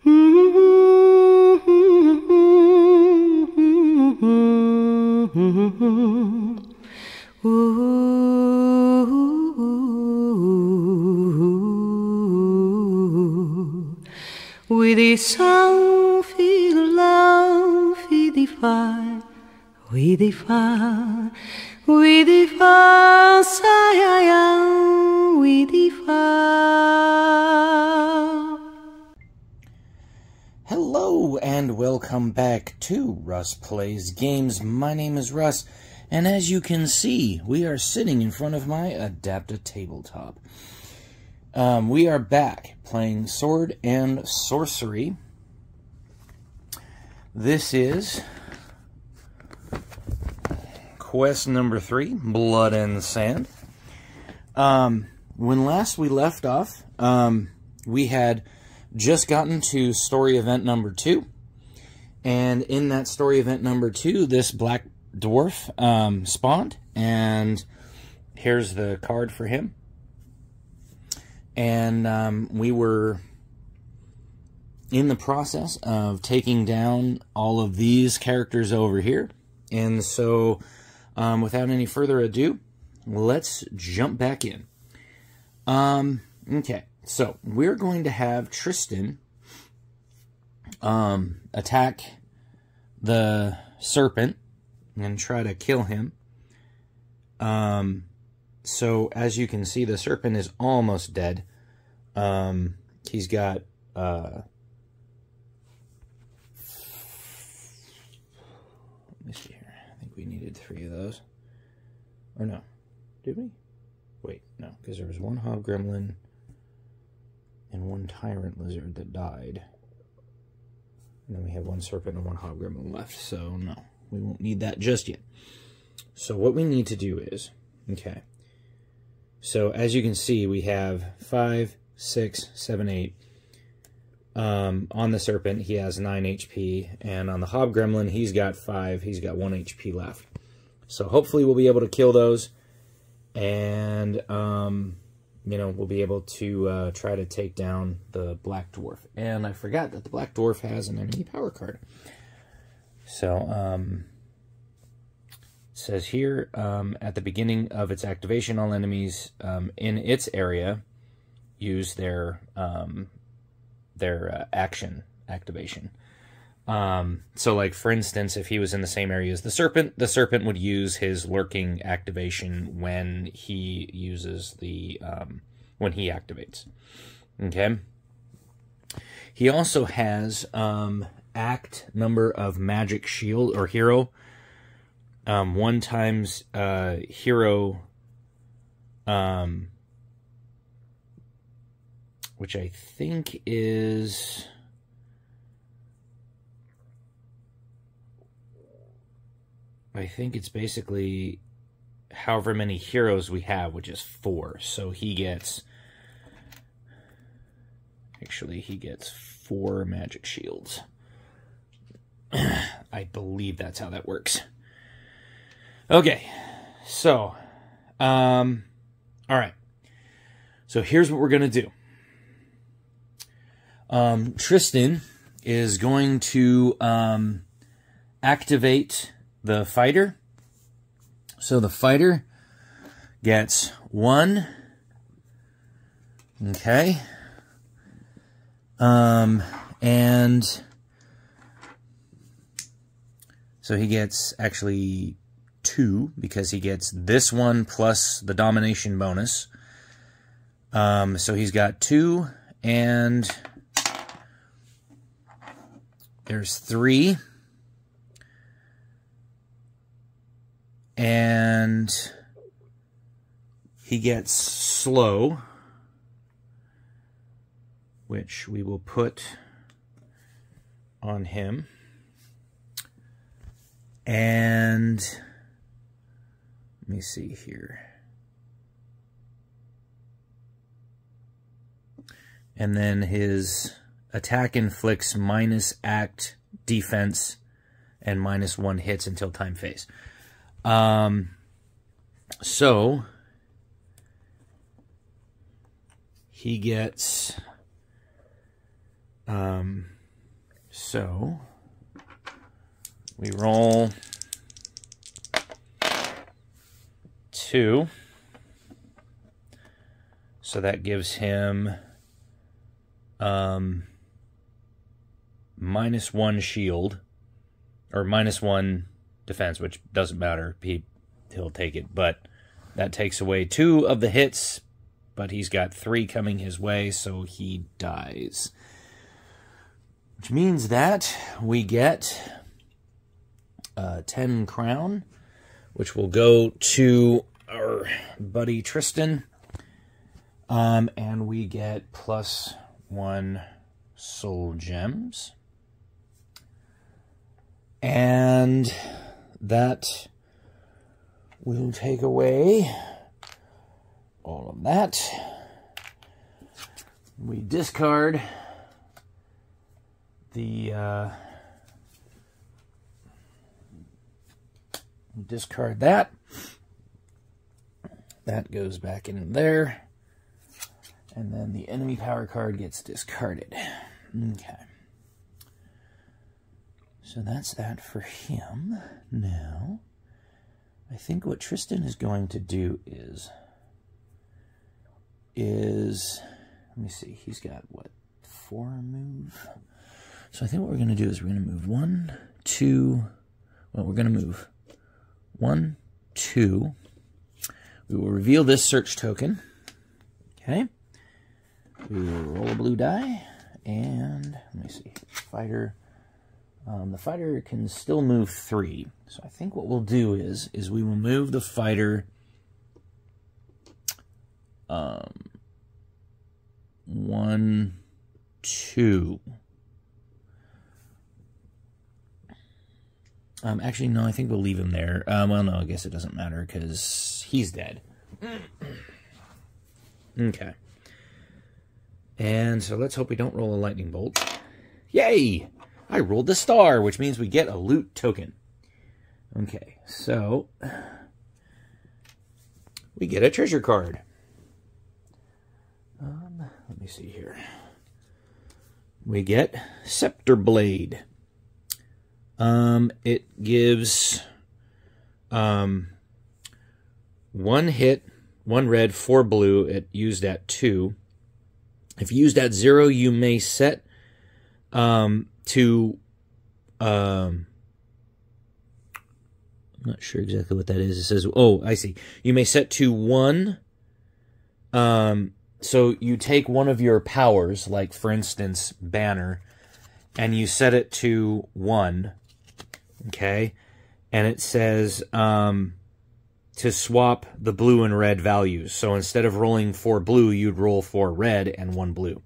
We defy, feel love, we defy, we defy, we defy, we defy. Hello and welcome back to Russ Plays Games. My name is Russ, and as you can see, we are sitting in front of my adapted tabletop. We are back playing Sword and Sorcery. This is quest number 3, Blood and Sand. When last we left off, we had just gotten to story event number 2, and in that story event number 2, this black dwarf spawned, and here's the card for him. And we were in the process of taking down all of these characters over here. And so, without any further ado, let's jump back in. Okay, so we're going to have Tristan attack the serpent and try to kill him. So, as you can see, the serpent is almost dead. He's got, let me see here. I think we needed 3 of those. Or no. Did we? Wait, no, because there was 1 hobgremlin and 1 tyrant lizard that died. And then we have 1 serpent and 1 hobgremlin left, so no, we won't need that just yet. So what we need to do is, okay, so as you can see, we have 5, 6, 7, 8. On the serpent, he has 9 HP, and on the hobgremlin, he's got 5. He's got 1 HP left. So hopefully we'll be able to kill those, and you know, we'll be able to try to take down the black dwarf. And I forgot that the black dwarf has an enemy power card. So it says here, at the beginning of its activation, all enemies in its area use their action activation. So, like, for instance, if he was in the same area as the serpent would use his lurking activation when he uses the, when he activates. Okay? He also has act number of magic shield, or hero, 1 times hero, which I think is, I think it's basically however many heroes we have, which is 4. So he gets, actually he gets 4 magic shields. I believe that's how that works. Okay, so, alright, so here's what we're going to do. Tristan is going to activate the fighter. So the fighter gets 1, okay, and so he gets actually 2, because he gets this one plus the domination bonus. So he's got 2, and there's 3. And he gets slow, which we will put on him. And let me see here. And then his attack inflicts minus act defense and -1 hits until time phase. So he gets So we roll 2. So that gives him -1 shield, or -1 defense, which doesn't matter. He'll take it, but that takes away 2 of the hits, but he's got 3 coming his way, so he dies. Which means that we get 10 crown, which will go to our buddy Tristan. And we get +1 soul gems. And that will take away all of that. We discard the discard that. That goes back in there. And then the enemy power card gets discarded. Okay. So that's that for him. Now, I think what Tristan is going to do is let me see, he's got, what, 4 move? So I think what we're going to do is we're going to move 1, 2, well, we're going to move 1, 2. We will reveal this search token. Okay. We will roll a blue die, and let me see, fighter. The fighter can still move 3. So I think what we'll do is we will move the fighter 1, 2. Actually, no, I think we'll leave him there. Well, no, I guess it doesn't matter because he's dead. Okay. And so let's hope we don't roll a lightning bolt. Yay! I rolled the star, which means we get a loot token. Okay, so we get a treasure card. Let me see here. We get Scepter Blade. It gives 1 hit, 1 red, 4 blue. It used at 2. If used at 0, you may set to I'm not sure exactly what that is. It says, oh, I see. You may set to 1. So you take one of your powers, like for instance, Banner, and you set it to 1. Okay, and it says to swap the blue and red values. So instead of rolling 4 blue, you'd roll 4 red and 1 blue.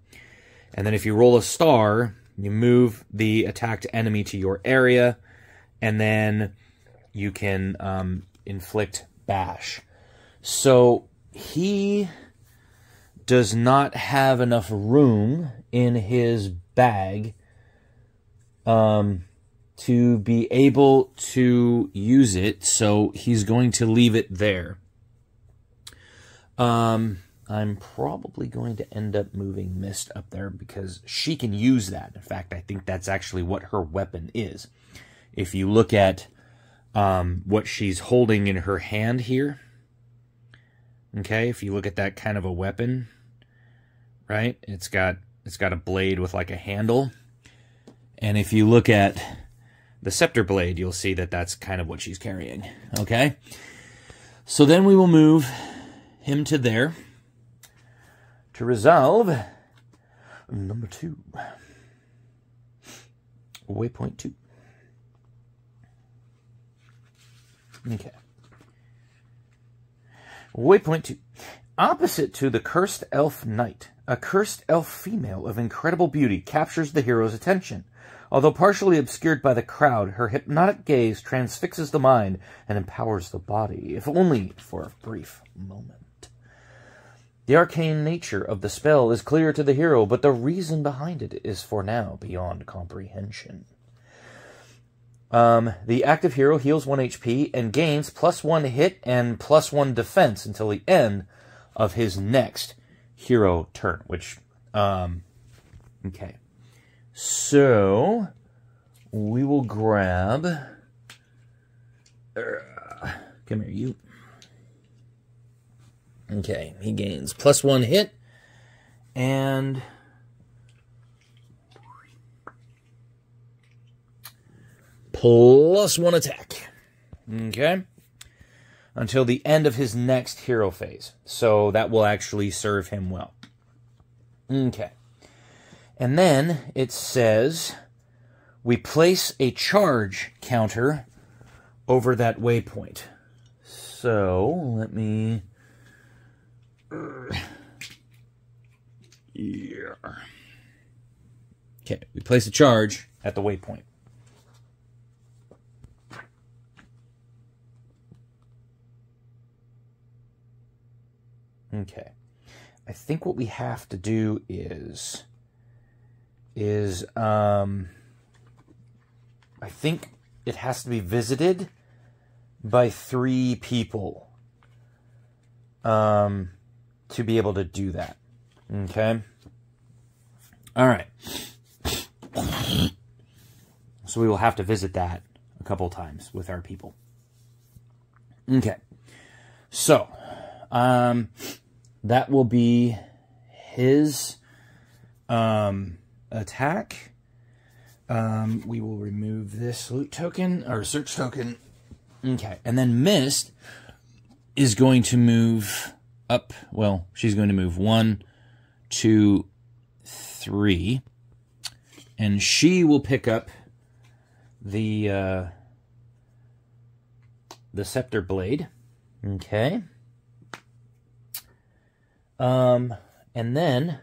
And then if you roll a star, you move the attacked enemy to your area, and then you can inflict bash. So he does not have enough room in his bag to be able to use it, so he's going to leave it there. I'm probably going to end up moving Mist up there because she can use that. In fact, I think that's actually what her weapon is. If you look at what she's holding in her hand here, okay, if you look at that kind of a weapon, right, it's got a blade with like a handle. And if you look at the Scepter Blade, you'll see that that's kind of what she's carrying, okay? So then we will move him to there to resolve number 2. Waypoint 2. Okay. Waypoint 2. Opposite to the Cursed Elf Knight, a cursed elf female of incredible beauty captures the hero's attention. Although partially obscured by the crowd, her hypnotic gaze transfixes the mind and empowers the body, if only for a brief moment. The arcane nature of the spell is clear to the hero, but the reason behind it is for now beyond comprehension. The active hero heals 1 HP and gains +1 hit and +1 defense until the end of his next hero turn, which, okay. So we will grab... come here, you. Okay, he gains +1 hit and +1 attack. Okay? Until the end of his next hero phase. So that will actually serve him well. Okay. And then it says we place a charge counter over that waypoint. So let me... Yeah. Okay, we place a charge at the waypoint. Okay. I think what we have to do is I think it has to be visited by 3 people to be able to do that. Okay? All right. So we will have to visit that a couple times with our people. Okay. So, that will be his attack. We will remove this loot token, or search token. Okay. And then Mist is going to move up. Well, she's going to move 1, 2, 3. And she will pick up the scepter blade. Okay. And then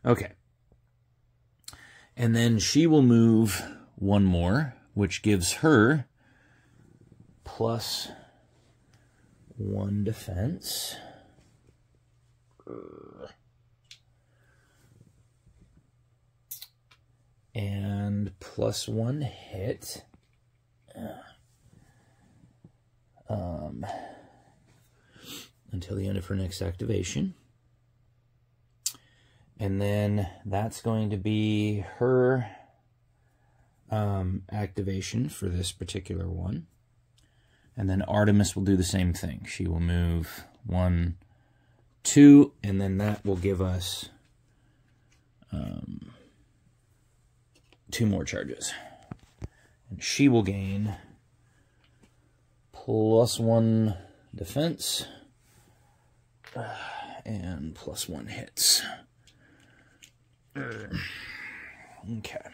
okay. And then she will move 1 more, which gives her +1 defense. And +1 hit. Until the end of her next activation. And then that's going to be her activation for this particular one. And then Artemis will do the same thing. She will move 1, 2, and then that will give us 2 more charges. And she will gain +1 defense and +1 hits. Okay.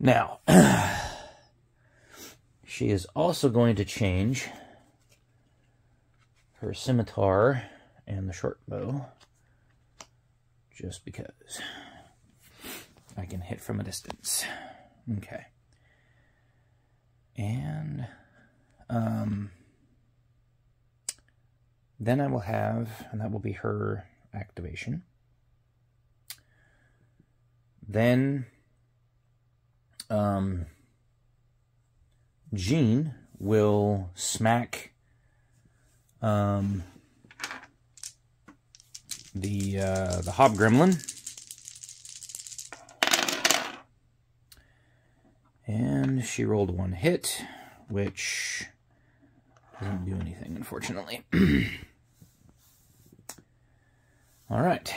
Now, she is also going to change her scimitar and the short bow, just because I can hit from a distance. Okay. And then I will have, and that will be her activation. Then Jean will smack the hobgremlin, and she rolled 1 hit, which doesn't do anything, unfortunately. All right,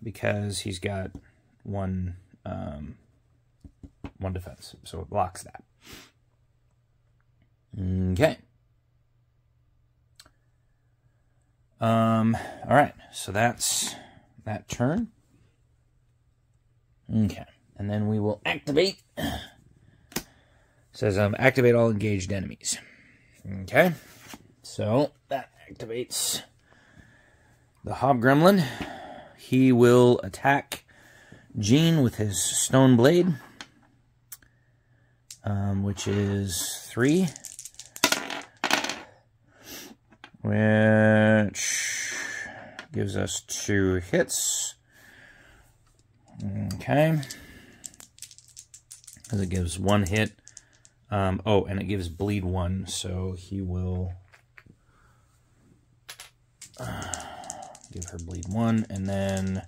because he's got 1 defense, so it blocks that. Okay. All right, so that's that turn. Okay, and then we will activate. It says activate all engaged enemies. Okay, so that activates the hobgremlin. He will attack Jean with his stone blade, which is 3, which gives us 2 hits. Okay. Because it gives 1 hit. Oh, and it gives bleed 1, so he will give her bleed 1, and then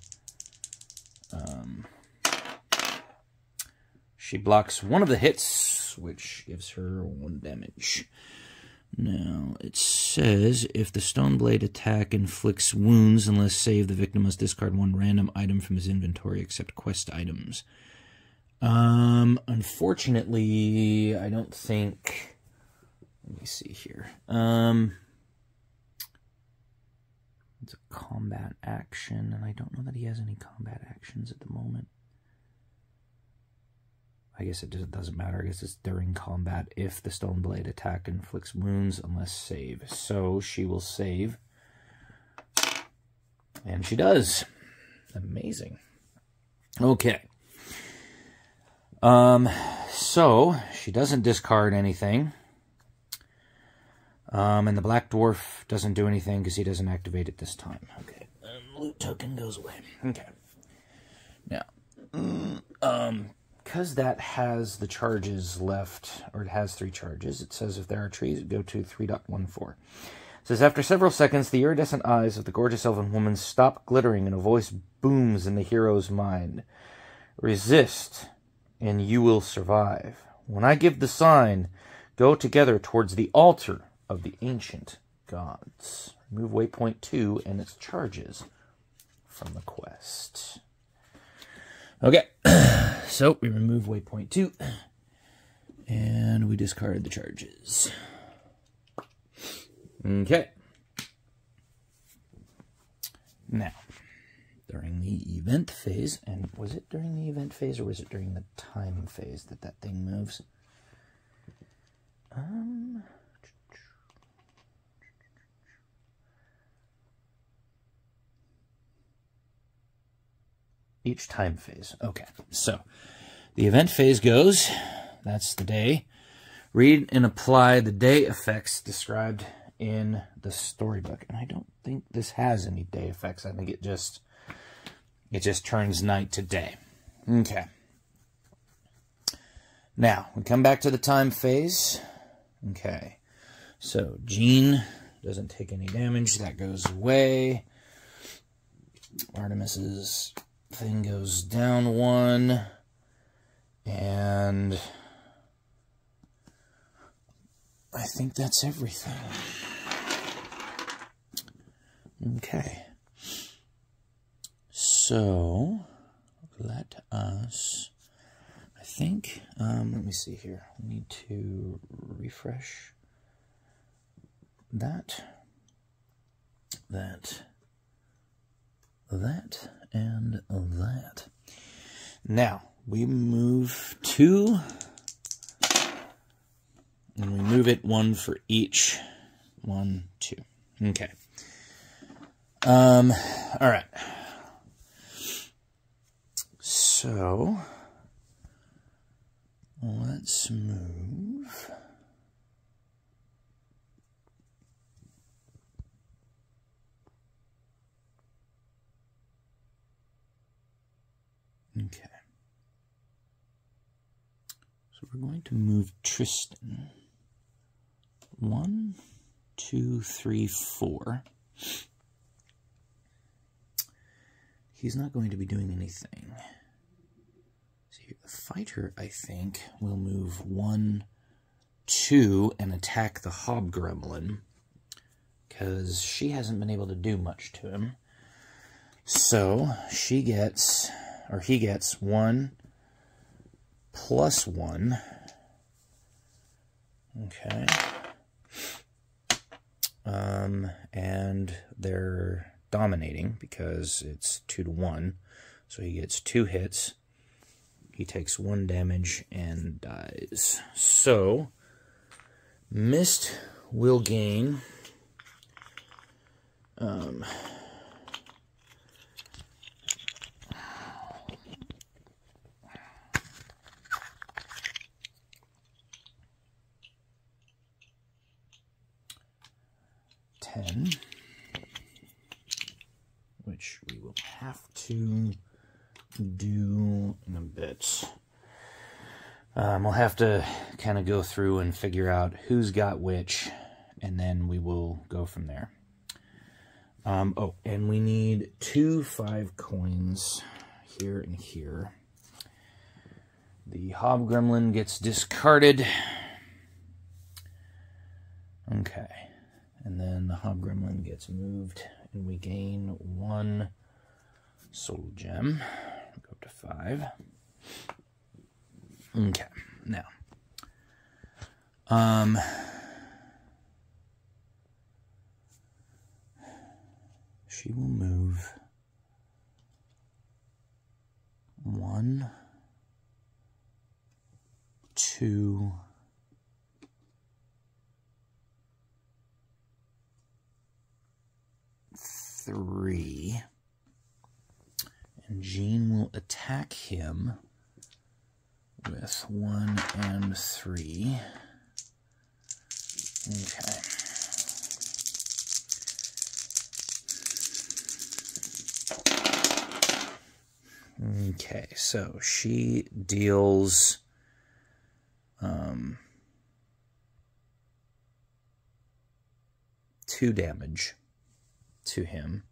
she blocks 1 of the hits, which gives her 1 damage. Now, it says, if the stone blade attack inflicts wounds, unless saved, the victim must discard 1 random item from his inventory, except quest items. Unfortunately, I don't think... Let me see here. It's a combat action, and I don't know that he has any combat actions at the moment. I guess it doesn't matter. I guess it's during combat if the stone blade attack inflicts wounds unless save. So she will save. And she does. Amazing. Okay. So she doesn't discard anything. And the black dwarf doesn't do anything because he doesn't activate it this time. Okay. Loot token goes away. Okay. Now, because that has the charges left, or it has 3 charges, it says if there are trees, go to 3.14. It says, after several seconds, the iridescent eyes of the gorgeous elven woman stop glittering and a voice booms in the hero's mind. Resist, and you will survive. When I give the sign, go together towards the altar of the ancient gods. Remove waypoint 2 and its charges from the quest. Okay, so we remove waypoint 2, and we discard the charges. Okay. Now, during the event phase, and was it during the event phase, or was it during the time phase that that thing moves? Each time phase. Okay, so the event phase goes, that's the day. Read and apply the day effects described in the storybook. And I don't think this has any day effects. I think it just turns night to day. Okay. Now, we come back to the time phase. Okay. So, Jean doesn't take any damage. That goes away. Artemis's thing goes down 1, and I think that's everything. Okay, so let us, I think, let me see here, we need to refresh that, and that. Now, we move 2, and we move it 1 for each. 1, 2. Okay. Alright. So, let's move... Okay. So we're going to move Tristan. 1, 2, 3, 4. He's not going to be doing anything. So the fighter, I think, will move 1, 2, and attack the hobgremlin, because she hasn't been able to do much to him. So she gets... or he gets 1 plus 1. Okay. And they're dominating because it's 2 to 1. So he gets 2 hits. He takes 1 damage and dies. So, Mist will gain... 10, which we will have to do in a bit. We'll have to kind of go through and figure out who's got which, and then we will go from there. Oh, and we need 2 5 coins here and here. The Hobgremlin gets discarded. Okay. And then the Hobgremlin gets moved, and we gain 1 soul gem. Go up to 5. Okay. Now. She will move 1, 2, 3, and Jean will attack him with 1 and 3. Okay. Okay, so she deals 2 damage to him,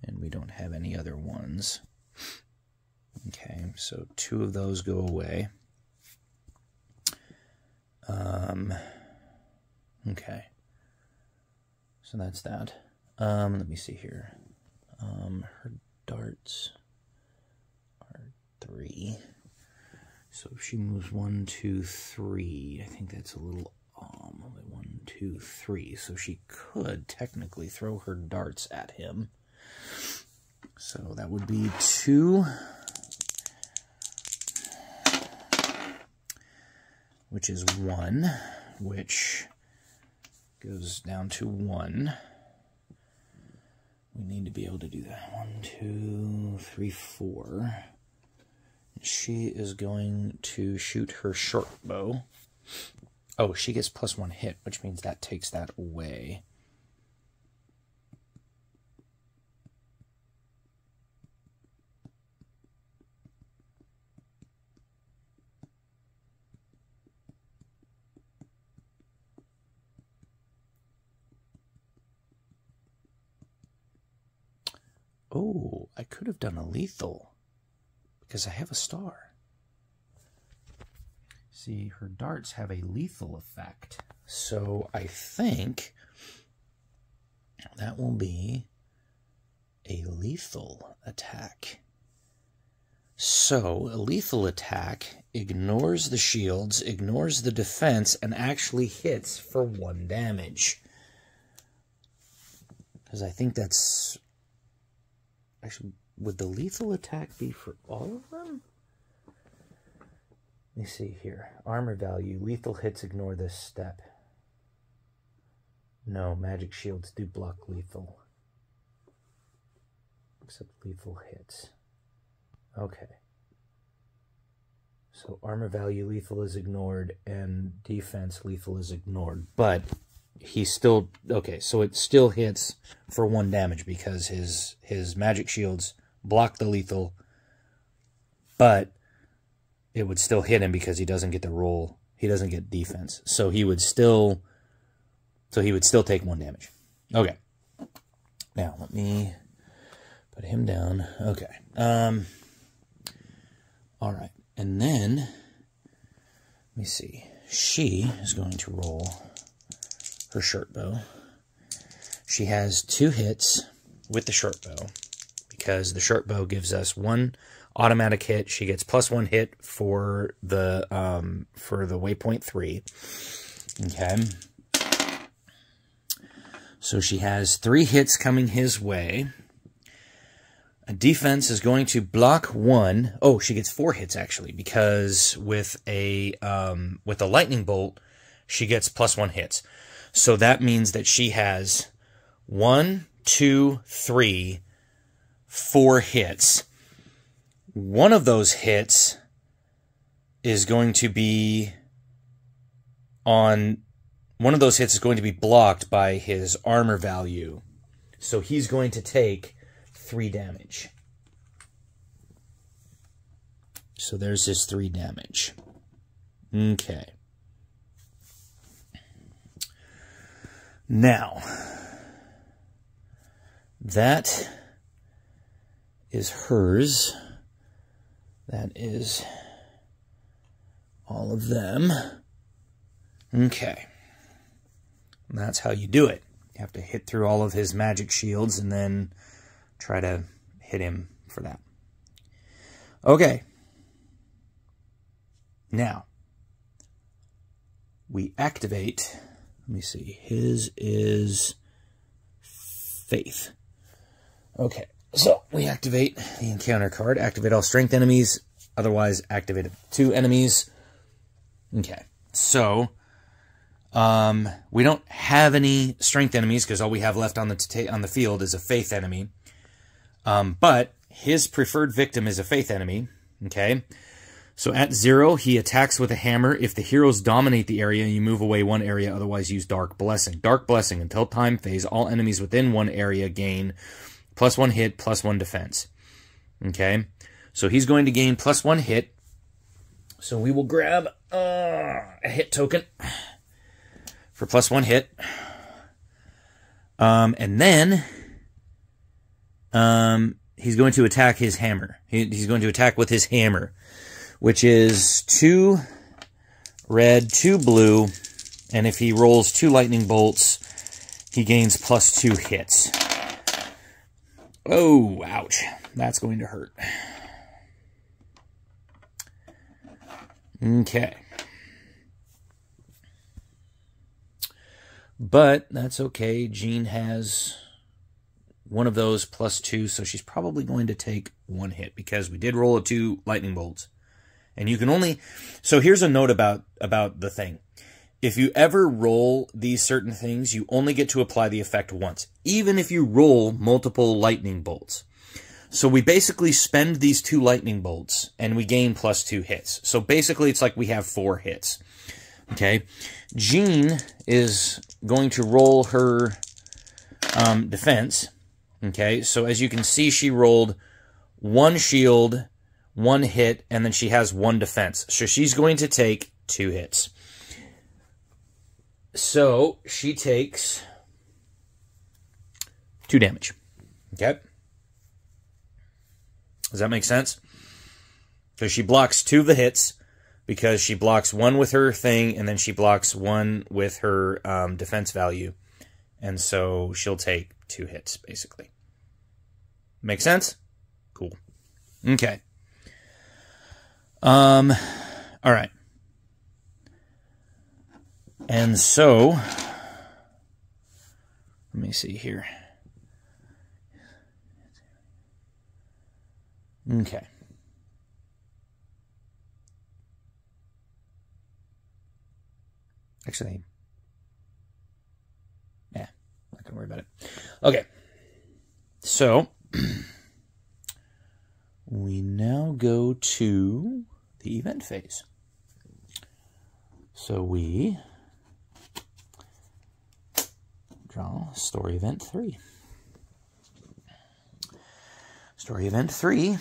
and we don't have any other ones. Okay, so 2 of those go away. Okay, so that's that. Let me see here. Her darts are 3. So if she moves 1, 2, 3, I think that's a little 1, 2, 3. So she could technically throw her darts at him. So that would be 2, which is 1, which goes down to 1. We need to be able to do that. 1, 2, 3, 4. She is going to shoot her short bow. Oh, she gets +1 hit, which means that takes that away. Oh, I could have done a lethal, because I have a star. See, her darts have a lethal effect. So I think that will be a lethal attack. So a lethal attack ignores the shields, ignores the defense, and actually hits for 1 damage. Because I think that's... Actually, would the lethal attack be for all of them? Let me see here. Armor value. Lethal hits ignore this step. No, magic shields do block lethal. Except lethal hits. Okay. So armor value lethal is ignored, and defense lethal is ignored. But he's still... Okay, so it still hits for 1 damage because his magic shields block the lethal, but it would still hit him because he doesn't get the roll. He doesn't get defense. So he would still take 1 damage. Okay. Now, let me put him down. Okay. All right. And then, let me see. She is going to roll her short bow. She has 2 hits with the short bow because the short bow gives us 1 automatic hit. She gets +1 hit for the waypoint 3. Okay. So she has 3 hits coming his way. A defense is going to block 1. Oh, she gets 4 hits actually, because with a lightning bolt, she gets +1 hits. So that means that she has 1, 2, 3, 4 hits. One of those hits is going to be blocked by his armor value. So he's going to take 3 damage. So there's his 3 damage. Okay. Now, that is hers. That is all of them. Okay. And that's how you do it. You have to hit through all of his magic shields and then try to hit him for that. Okay. Now, we activate, let me see, his is Faith. Okay, so we activate the encounter card, activate all strength enemies, otherwise activate 2 enemies. Okay, so we don't have any strength enemies because all we have left on the field is a Faith enemy. But his preferred victim is a Faith enemy. Okay. So at 0, he attacks with a hammer. If the heroes dominate the area, you move away 1 area, otherwise use Dark Blessing. Dark Blessing, until time phase, all enemies within 1 area gain +1 hit, +1 defense. Okay? So he's going to gain +1 hit. So we will grab a hit token for +1 hit. And then he's going to attack his hammer. He's going to attack with his hammer, which is 2 red, 2 blue, and if he rolls 2 lightning bolts, he gains +2 hits. Oh, ouch. That's going to hurt. Okay. But that's okay. Jean has one of those +2, so she's probably going to take 1 hit because we did roll a 2 lightning bolts. And you can only... So here's a note about the thing. If you ever roll these certain things, you only get to apply the effect once, even if you roll multiple lightning bolts. So we basically spend these 2 lightning bolts, and we gain +2 hits. So basically, it's like we have 4 hits. Okay? Jean is going to roll her defense. Okay? So as you can see, she rolled 1 shield, 1 hit, and then she has 1 defense. So she's going to take 2 hits. So she takes 2 damage. Okay? Does that make sense? Because she blocks 2 of the hits, because she blocks 1 with her thing, and then she blocks 1 with her defense value. And so she'll take 2 hits, basically. Make sense? Cool. Okay. All right. And so, let me see here. Okay. Actually, yeah, not gonna worry about it. Okay. So, we now go to the event phase. So we draw story event 3. Story event 3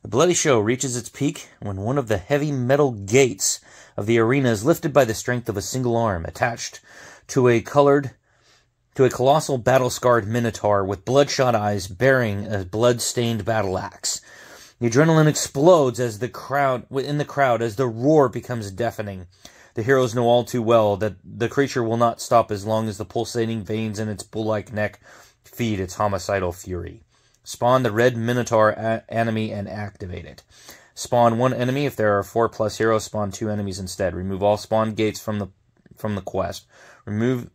The bloody show reaches its peak when one of the heavy metal gates of the arena is lifted by the strength of a single arm, attached to a colossal battle-scarred minotaur with bloodshot eyes bearing a blood-stained battle axe. The adrenaline explodes as within the crowd as the roar becomes deafening. The heroes know all too well that the creature will not stop as long as the pulsating veins in its bull-like neck feed its homicidal fury. Spawn the red minotaur enemy and activate it. Spawn 1 enemy. If there are 4+ heroes, spawn 2 enemies instead. Remove all spawn gates from the quest. Resume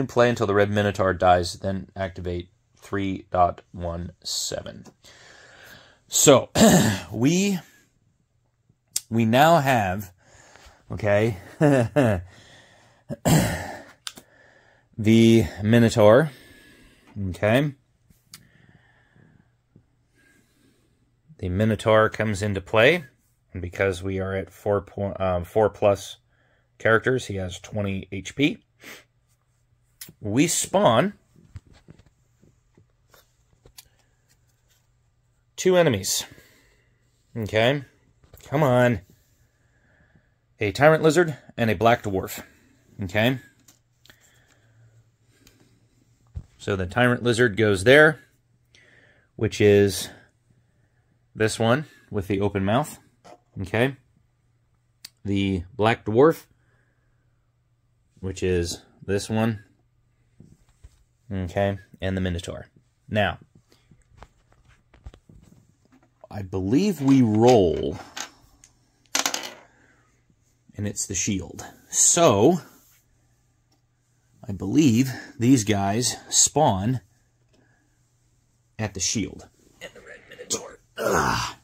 play until the red minotaur dies, then activate 3.17. So, we now have, okay, the minotaur, okay. The minotaur comes into play, and because we are at 4+ characters. He has 20 HP. We spawn 2 enemies. Okay, come on. A Tyrant Lizard and a Black Dwarf. Okay. So the Tyrant Lizard goes there, which is this one with the open mouth. Okay. The Black Dwarf, which is this one. Okay. And the Minotaur. Now, I believe we roll, and it's the shield. So, I believe these guys spawn at the shield. And the red Minotaur. Ugh.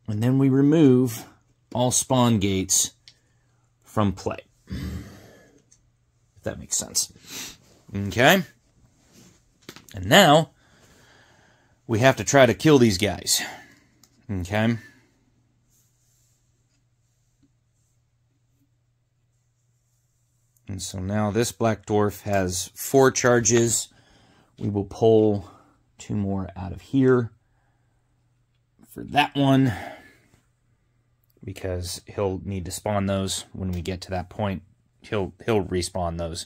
And then we remove all spawn gates from play. If that makes sense. Okay? And now, we have to try to kill these guys. Okay? And so now this Black Dwarf has 4 charges. We will pull 2 more out of here for that one, because he'll need to spawn those when we get to that point. He'll respawn those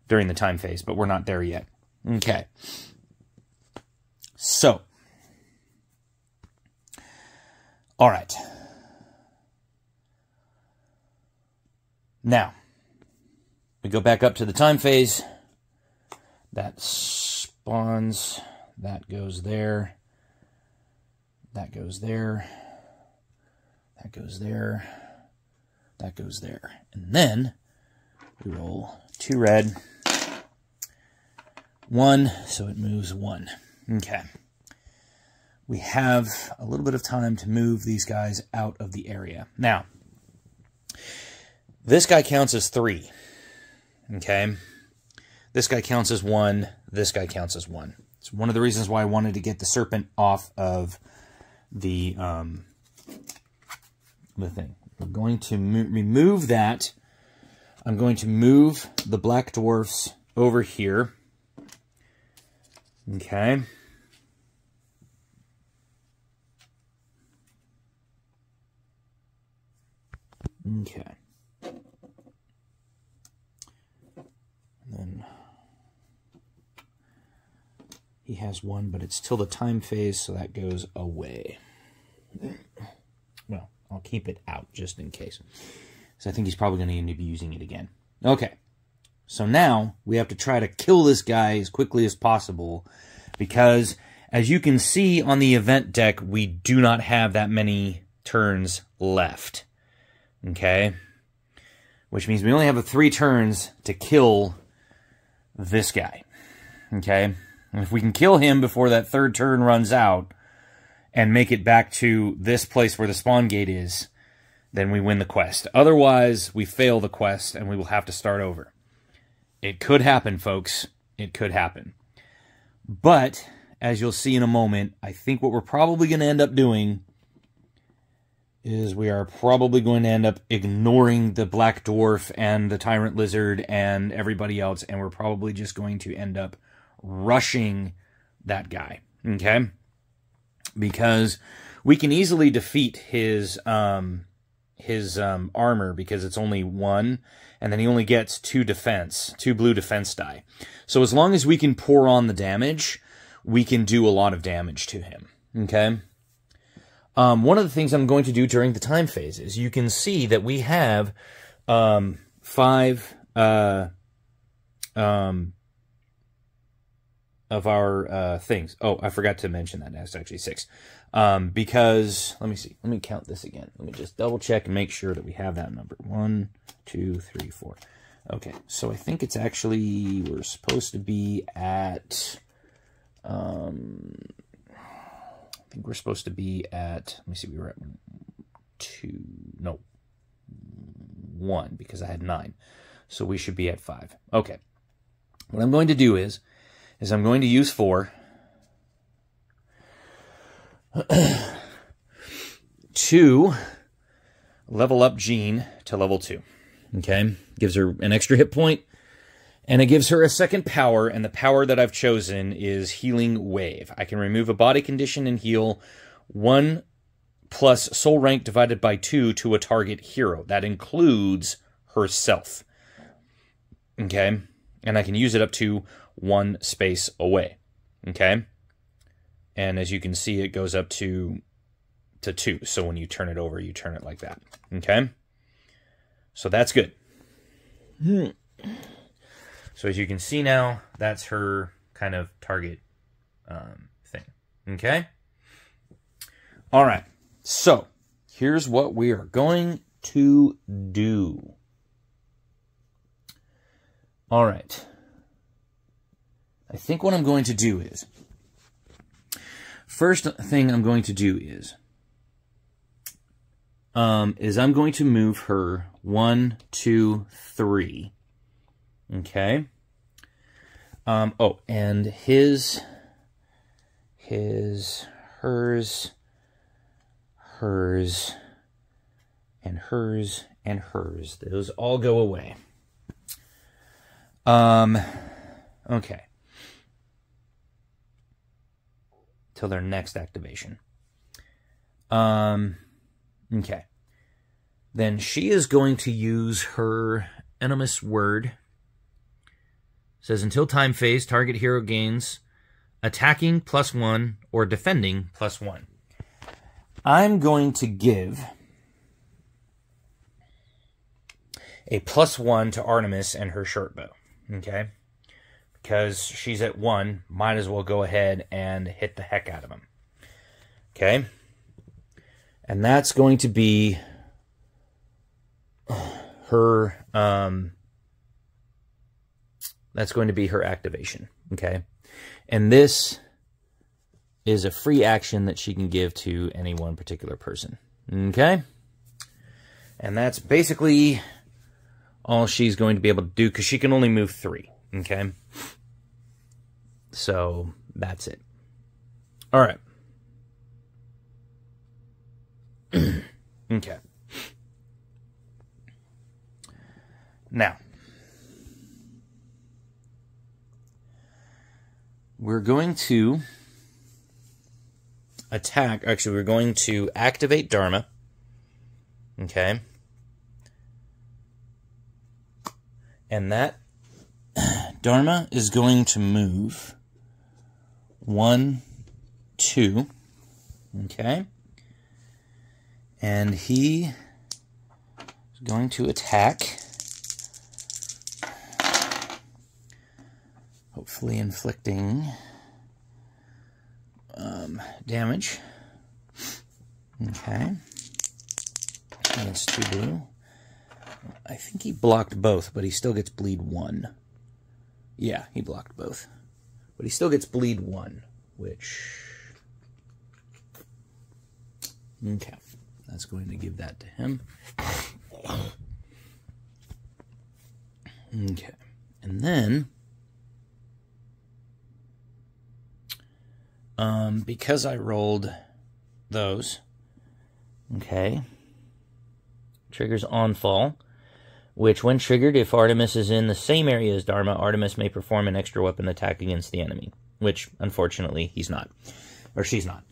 during the time phase, but we're not there yet. Okay. So. All right. Now, we go back up to the time phase. That spawns. That goes there. That goes there. That goes there. That goes there. And then we roll 2 red. 1, so it moves 1. Okay. We have a little bit of time to move these guys out of the area. Now, this guy counts as 3. Okay? This guy counts as 1. This guy counts as 1. It's one of the reasons why I wanted to get the serpent off of the thing. We're going to remove that. I'm going to move the Black Dwarfs over here. Okay. Okay. And then he has 1, but it's till the time phase, so that goes away. Well, I'll keep it out just in case. So I think he's probably going to end up using it again. Okay. So now we have to try to kill this guy as quickly as possible, because as you can see on the event deck, we do not have that many turns left. Okay? Which means we only have 3 turns to kill this guy. Okay? And if we can kill him before that 3rd turn runs out and make it back to this place where the spawn gate is, then we win the quest. Otherwise, we fail the quest and we will have to start over. It could happen, folks. It could happen. But, as you'll see in a moment, I think what we're probably going to end up doing is we are probably going to end up ignoring the Black Dwarf and the Tyrant Lizard and everybody else, and we're probably just going to end up rushing that guy, okay? Because we can easily defeat his armor, because it's only 1, and then he only gets 2 blue defense die. So as long as we can pour on the damage, we can do a lot of damage to him, okay? One of the things I'm going to do during the time phase is you can see that we have 5 of our things. Oh, I forgot to mention that. That's actually 6. Because, let me see. Let me count this again. Let me just double check and make sure that we have that number. 1, 2, 3, 4. Okay, so I think it's actually, we're supposed to be at, I think we're supposed to be at, let me see, we were at 1, because I had 9. So we should be at 5. Okay. What I'm going to do is I'm going to use 4 to level up Jean to level 2. Okay? Gives her an extra hit point, and it gives her a second power, and the power that I've chosen is Healing Wave. I can remove a body condition and heal 1 plus soul rank divided by 2 to a target hero. That includes herself. Okay? And I can use it up to 1 space away. Okay? And as you can see, it goes up to 2. So when you turn it over, you turn it like that. Okay? So that's good. So as you can see now, that's her kind of target thing. Okay? All right. So here's what we are going to do. All right. I think what I'm going to do is, first thing I'm going to do is I'm going to move her 1, 2, 3. Okay. Oh, and hers, and hers, and hers. Those all go away. Okay. Till their next activation. Okay. Then she is going to use her Animus Word. It says, until time phase, target hero gains attacking +1 or defending +1. I'm going to give a +1 to Artemis and her short bow. Okay? Because she's at 1, might as well go ahead and hit the heck out of him. Okay? And that's going to be her, that's going to be her activation. Okay? And this is a free action that she can give to any one particular person. Okay? And that's basically all she's going to be able to do, because she can only move 3. Okay? So, that's it. All right. Okay. Now, we're going to attack. Actually, we're going to activate Dharma. Okay. And that Dharma is going to move 1, 2. Okay. And he is going to attack. Hopefully inflicting damage. Okay. Against 2 blue. I think he blocked both, but he still gets bleed 1. Yeah, he blocked both. But he still gets bleed 1, which... Okay. That's going to give that to him. Okay. And then... because I rolled those, okay, triggers Onfall, which when triggered, if Artemis is in the same area as Dharma, Artemis may perform an extra weapon attack against the enemy, which, unfortunately, he's not. Or she's not.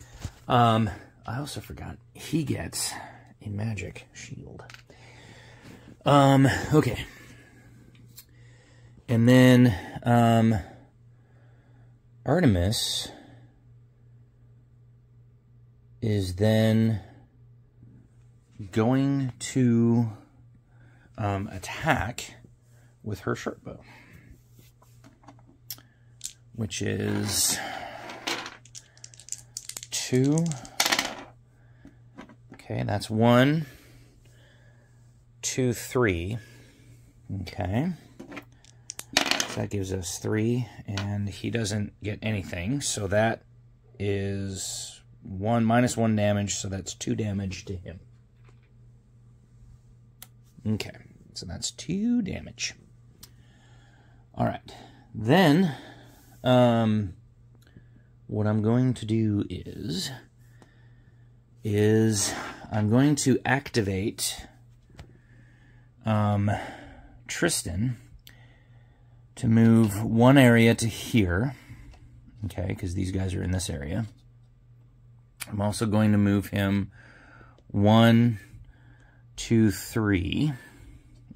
I also forgot, he gets a magic shield. Okay. And then, Artemis is then going to attack with her short bow, which is 2. Okay, that's 1, 2, 3. Okay. So that gives us 3, and he doesn't get anything, so that is... -1 damage, so that's 2 damage to him. Okay, so that's 2 damage. Alright, then, what I'm going to do is I'm going to activate Tristan to move one area to here, okay, because these guys are in this area. I'm also going to move him 1, 2, 3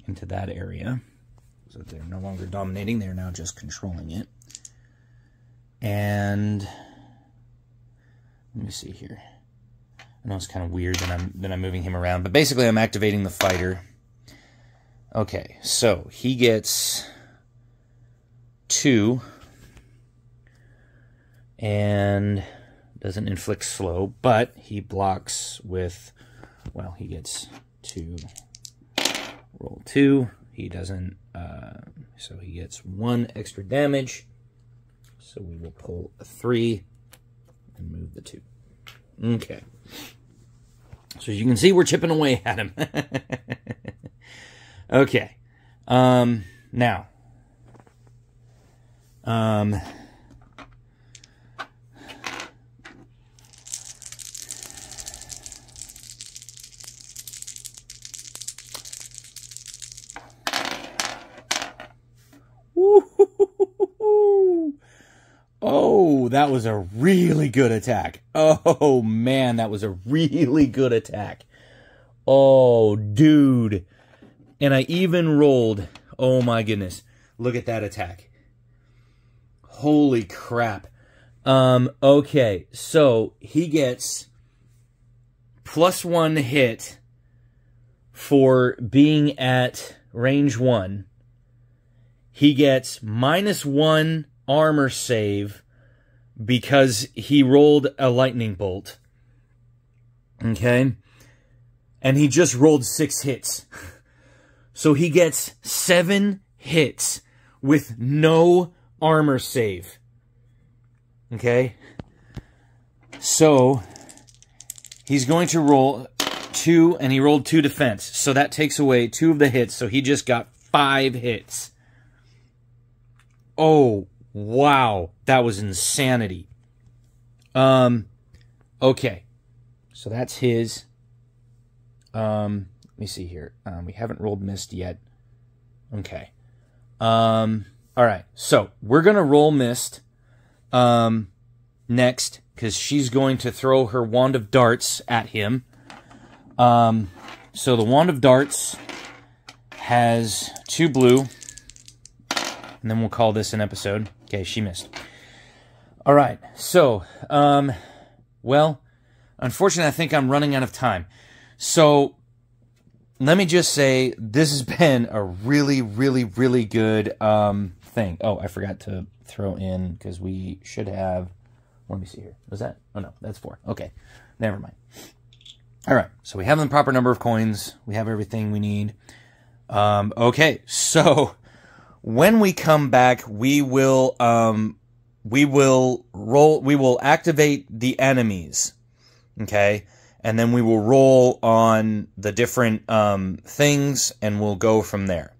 into that area, so that they're no longer dominating, they're now just controlling it. And let me see here. I know it's kind of weird that I'm moving him around, but basically I'm activating the fighter. Okay, so he gets 2 and doesn't inflict slow, but he blocks with, well, he gets 2, roll 2. He doesn't, so he gets 1 extra damage. So we will pull a 3 and move the 2. Okay. So as you can see, we're chipping away at him. Okay. Now. Oh, that was a really good attack. Oh, man, that was a really good attack. Oh, dude. And I even rolled. Oh, my goodness. Look at that attack. Holy crap. Okay, so he gets +1 hit for being at range 1. He gets -1 armor save because he rolled a lightning bolt. Okay? And he just rolled 6 hits. So he gets 7 hits with no armor save. Okay? So he's going to roll 2, and he rolled 2 defense. So that takes away 2 of the hits, so he just got 5 hits. Oh, wow. That was insanity. Okay. So that's his. Let me see here. We haven't rolled Mist yet. Okay. Alright. So, we're going to roll Mist next, because she's going to throw her Wand of Darts at him. So, the Wand of Darts has 2 blue. And then we'll call this an episode. Okay, she missed. Alright, so, well, unfortunately, I think I'm running out of time. So, let me just say, this has been a really, really, really good thing. Oh, I forgot to throw in, because we should have, let me see here. Was that? Oh, no, that's 4. Okay, never mind. Alright, so we have the proper number of coins. We have everything we need. Okay, so when we come back, we will activate the enemies, okay? And then we will roll on the different things, and we'll go from there.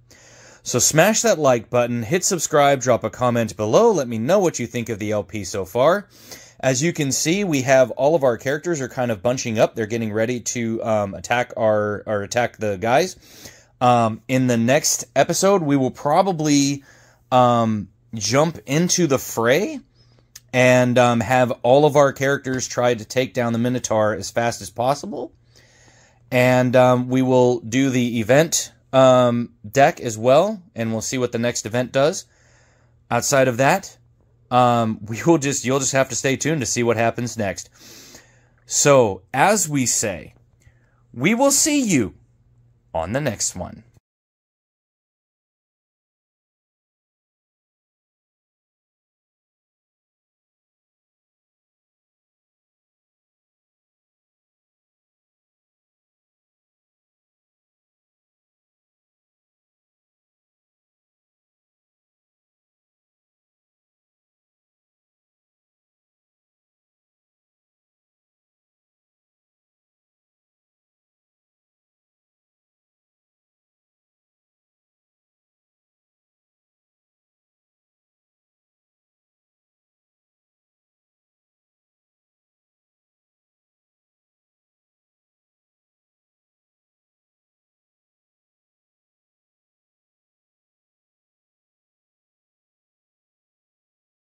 So smash that like button, hit subscribe, drop a comment below, let me know what you think of the LP so far. As you can see, we have all of our characters are kind of bunching up. They're getting ready to attack the guys. In the next episode, we will probably jump into the fray and have all of our characters try to take down the Minotaur as fast as possible. And we will do the event deck as well, and we'll see what the next event does. Outside of that, you'll just have to stay tuned to see what happens next. So, as we say, we will see you on the next one.